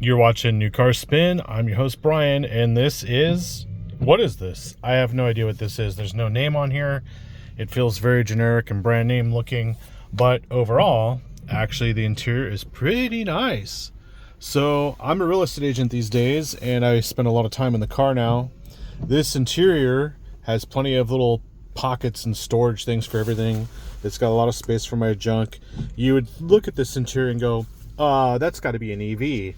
You're watching New Car Spin. I'm your host, Brian, and this is... What is this? I have no idea what this is. There's no name on here. It feels very generic and brand name looking, but overall, actually, the interior is pretty nice. So, I'm a real estate agent these days, and I spend a lot of time in the car now. This interior has plenty of little pockets and storage things for everything. It's got a lot of space for my junk. You would look at this interior and go, that's got to be an EV.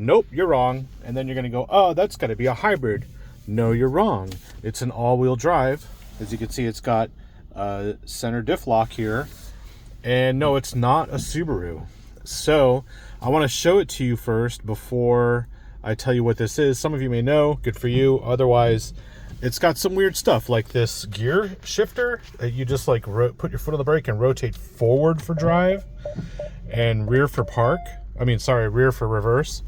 Nope, you're wrong. And then you're going to go, oh, that's got to be a hybrid. No, you're wrong. It's an all-wheel drive. As you can see, it's got center diff lock here. And no, it's not a Subaru. So I want to show it to you first before I tell you what this is. Some of you may know. Good for you. Otherwise, it's got some weird stuff like this gear shifter that you just like put your foot on the brake and rotate forward for drive and rear for park. Rear for reverse.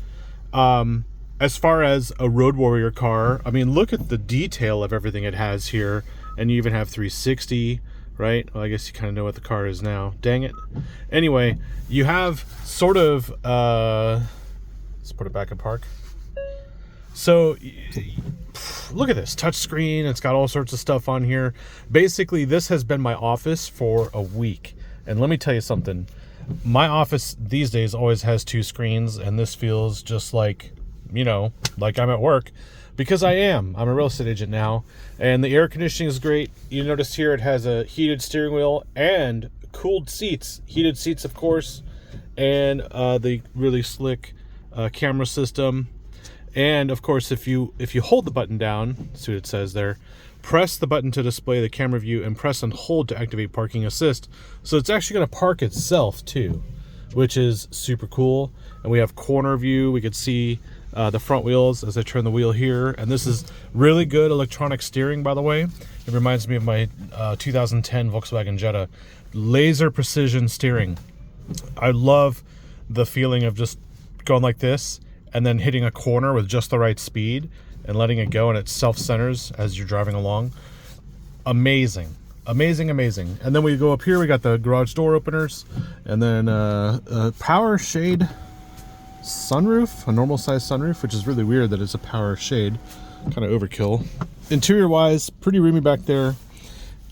As far as a Road Warrior car, I mean, look at the detail of everything it has here. And you even have 360, right? Well, I guess you kind of know what the car is now. Dang it. Anyway, you have sort of, let's put it back in park. So look at this touchscreen. It's got all sorts of stuff on here. Basically, this has been my office for a week. And let me tell you something. My office these days always has two screens, and this feels just like, like I'm at work, because I'm a real estate agent now, and the air conditioning is great. You notice here it has a heated steering wheel and cooled seats, heated seats, of course, and the really slick camera system. And of course, if you hold the button down, see what it says there, press the button to display the camera view and press and hold to activate parking assist. So it's actually going to park itself too, which is super cool. And we have corner view. We could see the front wheels as I turn the wheel here. And this is really good electronic steering, by the way. It reminds me of my 2010 Volkswagen Jetta. Laser precision steering. I love the feeling of just going like this and then hitting a corner with just the right speed and letting it go, and it self-centers as you're driving along. Amazing. Amazing. And then we go up here, we got the garage door openers, and then a power shade sunroof, a normal size sunroof, which is really weird that it's a power shade. Kind of overkill. Interior wise, pretty roomy back there.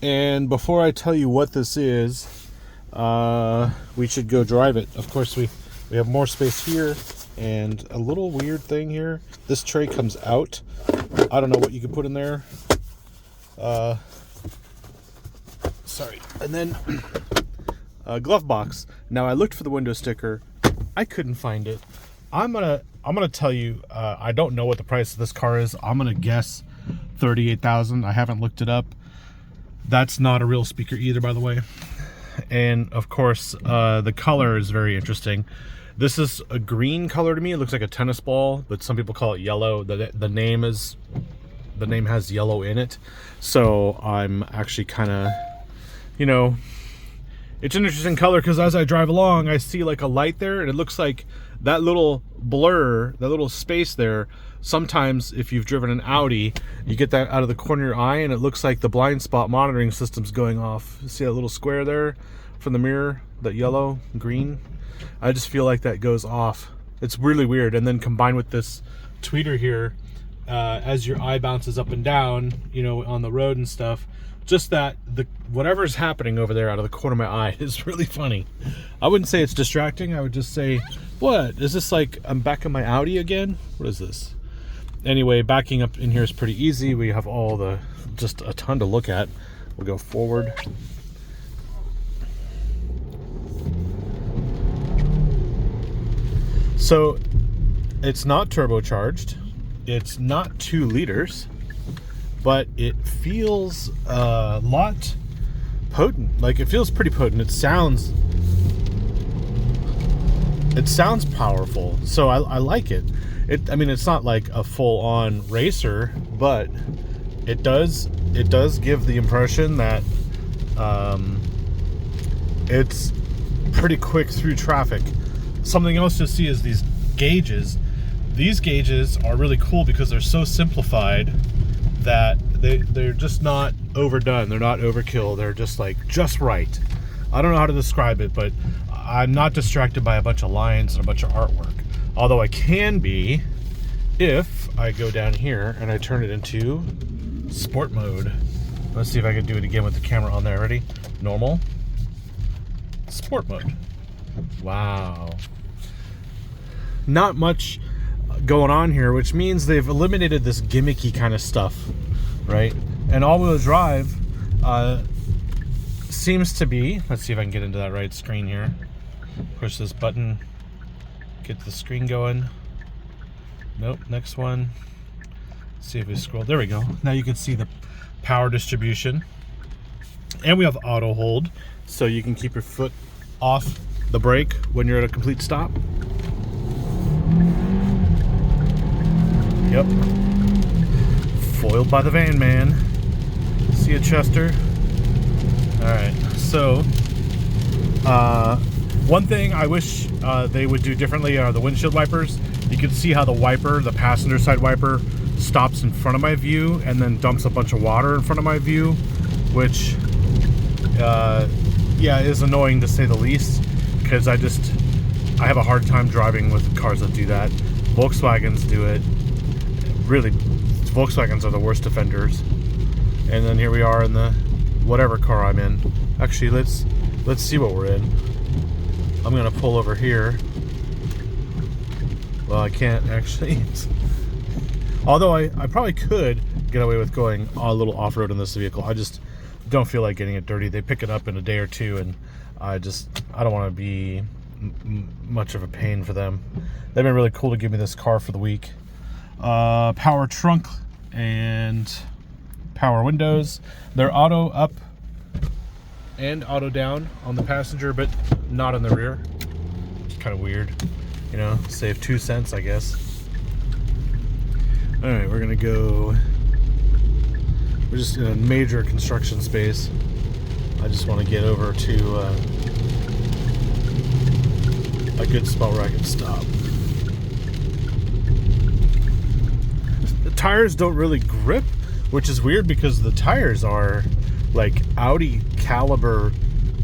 And before I tell you what this is, we should go drive it. Of course, we have more space here. And a little weird thing here, this tray comes out. I don't know what you can put in there. Sorry. And then a glove box. Now I looked for the window sticker. I couldn't find it. I'm gonna tell you, I don't know what the price of this car is. I'm gonna guess $38,000. I haven't looked it up. That's not a real speaker either, by the way. And of course, the color is very interesting. This is a green color to me. It looks like a tennis ball, but some people call it yellow. The name has yellow in it. So I'm actually kind of, it's an interesting color because as I drive along, I see like a light there, and it looks like that little blur, that little space there. Sometimes if you've driven an Audi, you get that out of the corner of your eye, and it looks like the blind spot monitoring system's going off. See that little square there from the mirror, that yellow, green? I just feel like that goes off. It's really weird. And then combined with this tweeter here, as your eye bounces up and down, on the road and stuff, just that whatever's happening over there out of the corner of my eye is really funny. I wouldn't say it's distracting. I would just say, what? Is this like I'm back in my Audi again? What is this? Anyway, backing up in here is pretty easy. We have just a ton to look at. We'll go forward. So it's not turbocharged, it's not 2 liters, but it feels a lot potent. Like, it feels pretty potent. It sounds powerful, so I like it. It's not like a full-on racer, but it does give the impression that it's pretty quick through traffic. Something else to see is these gauges. These gauges are really cool because they're so simplified that they're just not overdone. They're not overkill. They're just right. I don't know how to describe it, but I'm not distracted by a bunch of lines and a bunch of artwork. Although I can be if I go down here and I turn it into sport mode. Let's see if I can do it again with the camera on there. Ready? Normal. Sport mode. Wow. Not much going on here, which means they've eliminated this gimmicky kind of stuff, right? And all-wheel drive seems to be, let's see if I can get into that right screen here. Push this button, get the screen going. Nope, next one. Let's see if we scroll. There we go. Now you can see the power distribution. And we have auto hold, so you can keep your foot off the brake when you're at a complete stop. Yep. Foiled by the van man. See you, Chester. Alright, so one thing I wish they would do differently are the windshield wipers. You can see how the wiper, the passenger side wiper, stops in front of my view and then dumps a bunch of water in front of my view, which yeah, is annoying to say the least, because I have a hard time driving with cars that do that. Volkswagens do it. Really, Volkswagens are the worst offenders. And then here we are in the whatever car I'm in. Actually, let's see what we're in. I'm gonna pull over here. Well, I can't actually. Although I probably could get away with going a little off-road in this vehicle. I just don't feel like getting it dirty. They pick it up in a day or two, and I don't want to be much of a pain for them. They've been really cool to give me this car for the week. Power trunk and power windows. They're auto up and auto down on the passenger, but not on the rear. It's kind of weird, you know. Save 2 cents, I guess. All right, we're gonna go. We're just in a major construction space. I just want to get over to a good spot where I can stop. The tires don't really grip, which is weird because the tires are like Audi caliber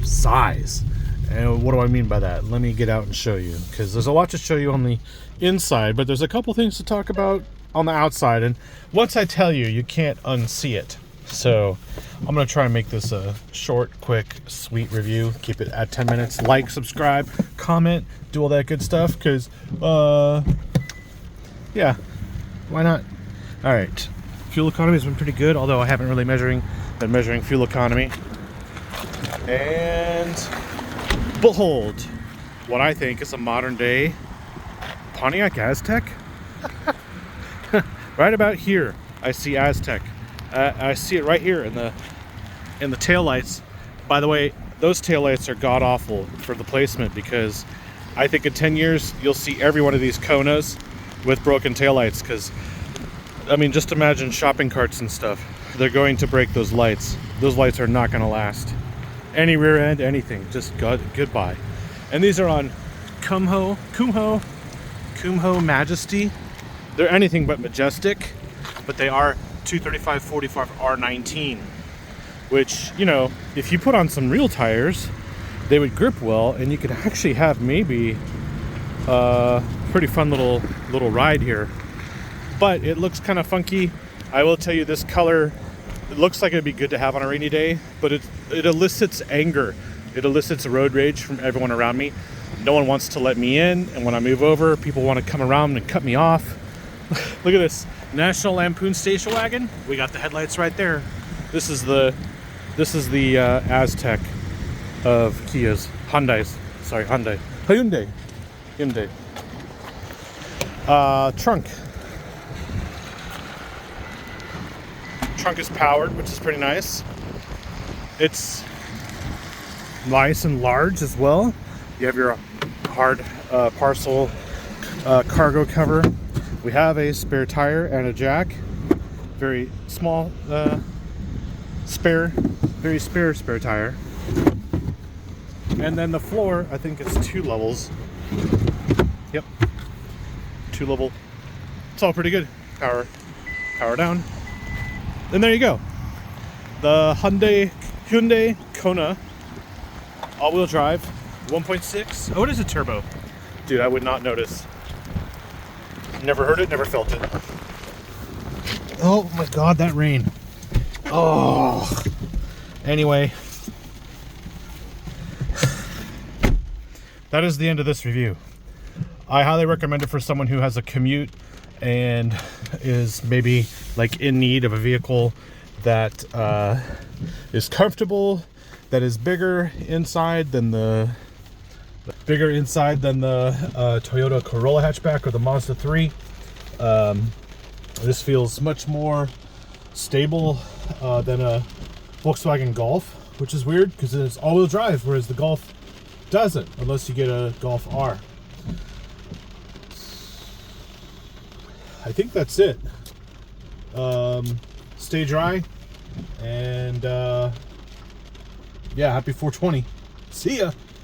size. And what do I mean by that? Let me get out and show you, because there's a lot to show you on the inside, but there's a couple things to talk about on the outside, and once I tell you, you can't unsee it. So I'm gonna try and make this a short, quick, sweet review. Keep it at 10 minutes. Like, subscribe, comment, do all that good stuff, because yeah, why not? All right, fuel economy has been pretty good, although I haven't really been measuring fuel economy. And behold what I think is a modern day Pontiac Aztek. Right about here I see Aztek. I see it right here in the taillights. By the way, those taillights are god awful for the placement, because I think in 10 years you'll see every one of these Konas with broken taillights, because I mean, just imagine shopping carts and stuff. They're going to break those lights. Those lights are not going to last. Any rear end, anything, just goodbye. And these are on Kumho Majesty. They're anything but majestic, but they are 235/45 R19, which, you know, if you put on some real tires, they would grip well, and you could actually have maybe a pretty fun little ride here. But it looks kind of funky. I will tell you, this color, it looks like it'd be good to have on a rainy day, but it elicits anger. It elicits road rage from everyone around me. No one wants to let me in, and when I move over, people want to come around and cut me off. Look at this National Lampoon station wagon. We got the headlights right there. This is the Aztek of Kia's. Hyundai. Trunk. Trunk is powered, which is pretty nice. It's nice and large as well. You have your hard parcel cargo cover. We have a spare tire and a jack. Very small spare tire. And then the floor, I think it's 2 levels. Yep, 2 level. It's all pretty good. Power down. And there you go. The Hyundai Kona all-wheel drive, 1.6. Oh, it is a turbo. Dude, I would not notice. Never heard it, never felt it. Oh my God, that rain. Oh. Anyway, that is the end of this review. I highly recommend it for someone who has a commute and is maybe like in need of a vehicle that is comfortable, that is bigger inside than the Toyota Corolla hatchback or the Mazda 3. This feels much more stable than a Volkswagen Golf, which is weird because it's all-wheel drive, whereas the Golf doesn't, unless you get a Golf R. I think that's it. Stay dry, and yeah, happy 420. See ya.